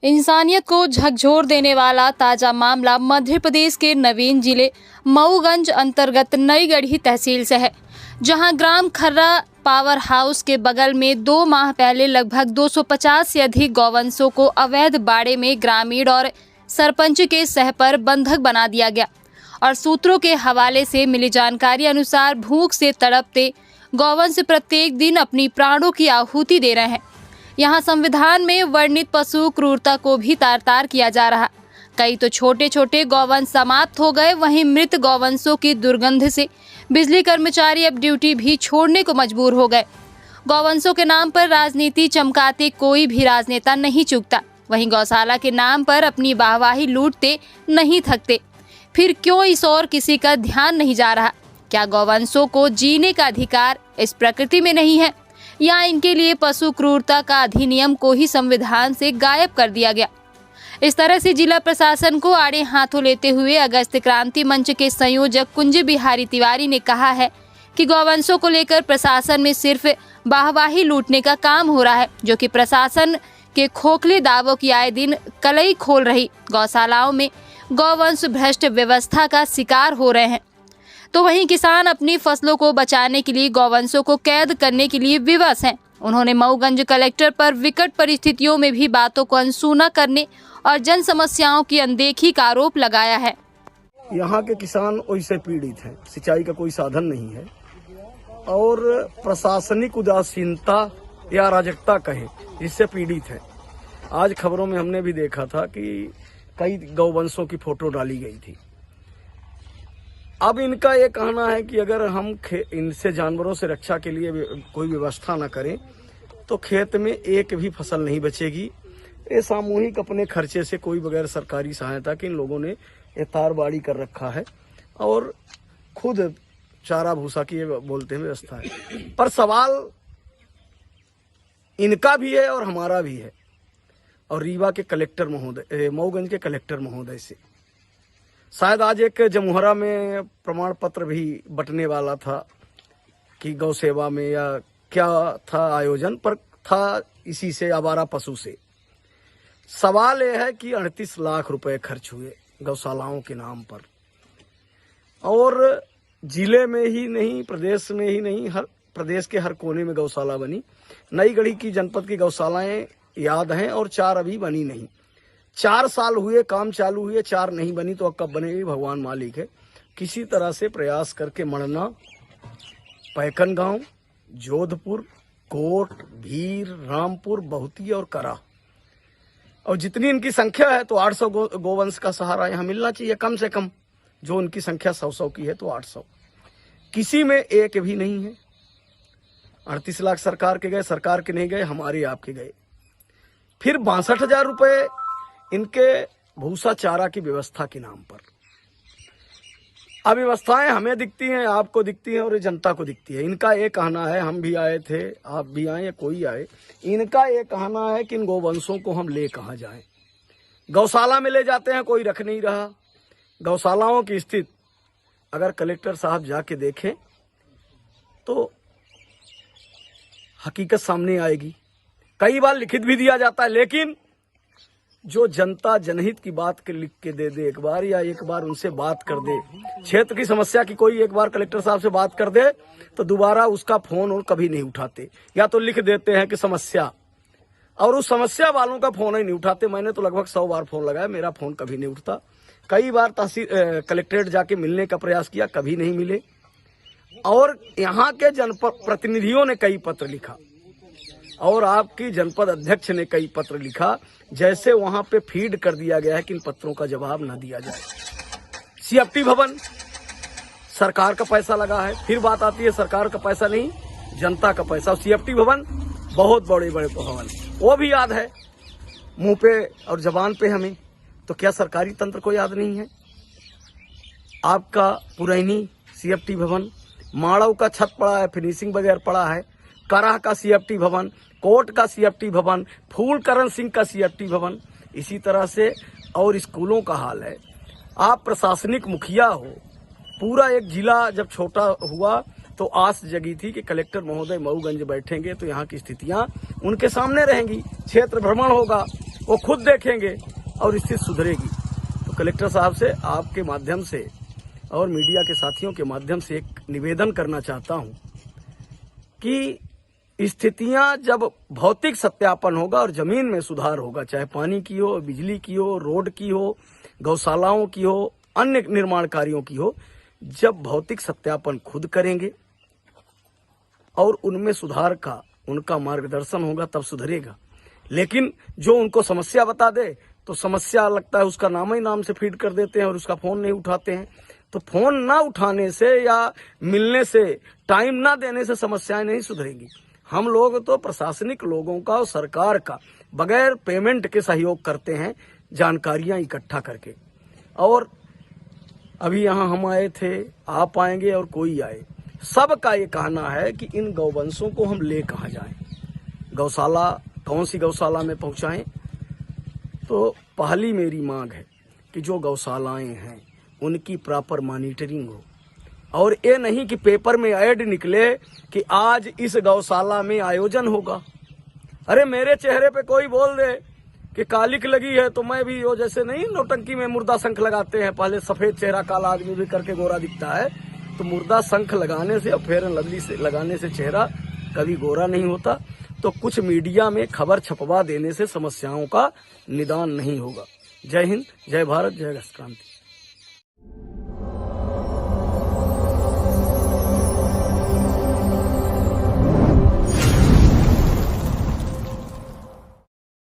इंसानियत को झकझोर देने वाला ताजा मामला मध्य प्रदेश के नवीन जिले मऊगंज अंतर्गत नई गढ़ी तहसील से है, जहां ग्राम खर्रा पावर हाउस के बगल में 2 माह पहले लगभग 250 से अधिक गौवंशों को अवैध बाड़े में ग्रामीण और सरपंच के सह पर बंधक बना दिया गया। और सूत्रों के हवाले से मिली जानकारी अनुसार भूख से तड़पते गौवंश प्रत्येक दिन अपनी प्राणों की आहुति दे रहे हैं। यहाँ संविधान में वर्णित पशु क्रूरता को भी तार तार किया जा रहा। कई तो छोटे छोटे गौवंश समाप्त हो गए, वहीं मृत गौवंशों की दुर्गंध से बिजली कर्मचारी अब ड्यूटी भी छोड़ने को मजबूर हो गए। गौवंशों के नाम पर राजनीति चमकाते कोई भी राजनेता नहीं चूकता, वहीं गौशाला के नाम पर अपनी वाहवाही लूटते नहीं थकते। फिर क्यों इस ओर किसी का ध्यान नहीं जा रहा? क्या गौवंशों को जीने का अधिकार इस प्रकृति में नहीं है, या इनके लिए पशु क्रूरता का अधिनियम को ही संविधान से गायब कर दिया गया? इस तरह से जिला प्रशासन को आड़े हाथों लेते हुए अगस्त क्रांति मंच के संयोजक कुंज बिहारी तिवारी ने कहा है कि गौवंशों को लेकर प्रशासन में सिर्फ वाहवाही लूटने का काम हो रहा है, जो कि प्रशासन के खोखले दावों की आए दिन कलई खोल रही गौशालाओं में गौवंश भ्रष्ट व्यवस्था का शिकार हो रहे हैं। तो वहीं किसान अपनी फसलों को बचाने के लिए गौवंशों को कैद करने के लिए विवश हैं। उन्होंने मऊगंज कलेक्टर पर विकट परिस्थितियों में भी बातों को अनसुना करने और जन समस्याओं की अनदेखी का आरोप लगाया है। यहाँ के किसान वैसे पीड़ित हैं, सिंचाई का कोई साधन नहीं है और प्रशासनिक उदासीनता या अराजकता कहे जिससे पीड़ित है। आज खबरों में हमने भी देखा था कि कई गौवंशों की फोटो डाली गई थी। अब इनका ये कहना है कि अगर हम इनसे जानवरों से रक्षा के लिए कोई व्यवस्था न करें तो खेत में एक भी फसल नहीं बचेगी। ये सामूहिक अपने खर्चे से कोई बगैर सरकारी सहायता के इन लोगों ने ये तारबाड़ी कर रखा है और खुद चारा भूसा की ये बोलते हैं व्यवस्था है। पर सवाल इनका भी है और हमारा भी है और रीवा के कलेक्टर महोदय, मऊगंज के कलेक्टर महोदय से। शायद आज एक जमुहरा में प्रमाण पत्र भी बंटने वाला था कि गौ सेवा में या क्या था आयोजन, पर था इसी से आवारा पशु से। सवाल यह है कि 38 लाख रुपए खर्च हुए गौशालाओं के नाम पर और जिले में ही नहीं, प्रदेश में ही नहीं, हर प्रदेश के हर कोने में गौशाला बनी। नई गढ़ी की जनपद की गौशालाएं याद हैं और 4 अभी बनी नहीं। 4 साल हुए, काम चालू हुए, 4 नहीं बनी तो अब कब बनेगी भगवान मालिक है। किसी तरह से प्रयास करके मड़ना, पैकन गांव, जोधपुर, कोट, भीर, रामपुर, बहुती और करा और जितनी इनकी संख्या है तो 800 गोवंश का सहारा यहाँ मिलना चाहिए कम से कम। जो उनकी संख्या 100 की है तो 800, किसी में एक भी नहीं है। 38 लाख सरकार के गए, सरकार के नहीं गए, हमारे आपके गए। फिर 62,000 रुपए इनके भूसा चारा की व्यवस्था के नाम पर। अब व्यवस्थाएं हमें दिखती हैं, आपको दिखती हैं और ये जनता को दिखती है। इनका ये कहना है, हम भी आए थे, आप भी आए या कोई आए, इनका ये कहना है कि इन गोवंशों को हम ले कहाँ जाएं। गौशाला में ले जाते हैं, कोई रख नहीं रहा। गौशालाओं की स्थिति अगर कलेक्टर साहब जाके देखें तो हकीकत सामने आएगी। कई बार लिखित भी दिया जाता है, लेकिन जो जनता जनहित की बात के लिख के दे दे एक बार, या एक बार उनसे बात कर दे, क्षेत्र की समस्या की कोई एक बार कलेक्टर साहब से बात कर दे तो दोबारा उसका फोन और कभी नहीं उठाते, या तो लिख देते हैं कि समस्या, और उस समस्या वालों का फोन ही नहीं उठाते। मैंने तो लगभग 100 बार फोन लगाया, मेरा फोन कभी नहीं उठता। कई बार तहसील कलेक्ट्रेट जाके मिलने का प्रयास किया, कभी नहीं मिले। और यहाँ के जनपद प्रतिनिधियों ने कई पत्र लिखा और आपकी जनपद अध्यक्ष ने कई पत्र लिखा, जैसे वहां पे फीड कर दिया गया है कि इन पत्रों का जवाब न दिया जाए। सीएफटी भवन सरकार का पैसा लगा है, फिर बात आती है सरकार का पैसा नहीं, जनता का पैसा। सीएफटी भवन बहुत बड़े बड़े भवन, वो भी याद है मुंह पे और जबान पे हमें, तो क्या सरकारी तंत्र को याद नहीं है? आपका पुरैनी सीएफटी भवन, माड़व का छत पड़ा है, फिनिशिंग वगैरह पड़ा है, कराह का सीएफटी भवन, कोट का सीएफटी भवन, फूलकरण सिंह का सीएफटी भवन, इसी तरह से और स्कूलों का हाल है। आप प्रशासनिक मुखिया हो, पूरा एक जिला जब छोटा हुआ तो आस जगी थी कि कलेक्टर महोदय मऊगंज बैठेंगे तो यहाँ की स्थितियाँ उनके सामने रहेंगी, क्षेत्र भ्रमण होगा, वो खुद देखेंगे और स्थिति सुधरेगी। तो कलेक्टर साहब से आपके माध्यम से और मीडिया के साथियों के माध्यम से एक निवेदन करना चाहता हूं कि स्थितियां जब भौतिक सत्यापन होगा और जमीन में सुधार होगा, चाहे पानी की हो, बिजली की हो, रोड की हो, गौशालाओं की हो, अन्य निर्माण कार्यों की हो, जब भौतिक सत्यापन खुद करेंगे और उनमें सुधार का उनका मार्गदर्शन होगा तब सुधरेगा। लेकिन जो उनको समस्या बता दे तो समस्या लगता है उसका नाम ही नाम से फीड कर देते हैं और उसका फोन नहीं उठाते हैं। तो फोन ना उठाने से या मिलने से, टाइम ना देने से समस्याएं नहीं सुधरेंगी। हम लोग तो प्रशासनिक लोगों का और सरकार का बगैर पेमेंट के सहयोग करते हैं, जानकारियां इकट्ठा करके। और अभी यहाँ हम आए थे, आप आएंगे और कोई आए, सबका ये कहना है कि इन गौवंशों को हम ले कहाँ जाएं, गौशाला कौन सी गौशाला में पहुंचाएं। तो पहली मेरी मांग है कि जो गौशालाएं हैं उनकी प्रॉपर मॉनिटरिंग हो, और ये नहीं कि पेपर में ऐड निकले कि आज इस गौशाला में आयोजन होगा। अरे मेरे चेहरे पे कोई बोल दे कि कालिक लगी है तो मैं भी, वो जैसे नहीं नौटंकी में मुर्दा शंख लगाते हैं, पहले सफेद चेहरा काला आदमी भी करके गोरा दिखता है, तो मुर्दा शंख लगाने से और फेयर एंड लवली से लगाने से चेहरा कभी गोरा नहीं होता। तो कुछ मीडिया में खबर छपवा देने से समस्याओं का निदान नहीं होगा। जय हिंद, जय भारत, जय क्रांति।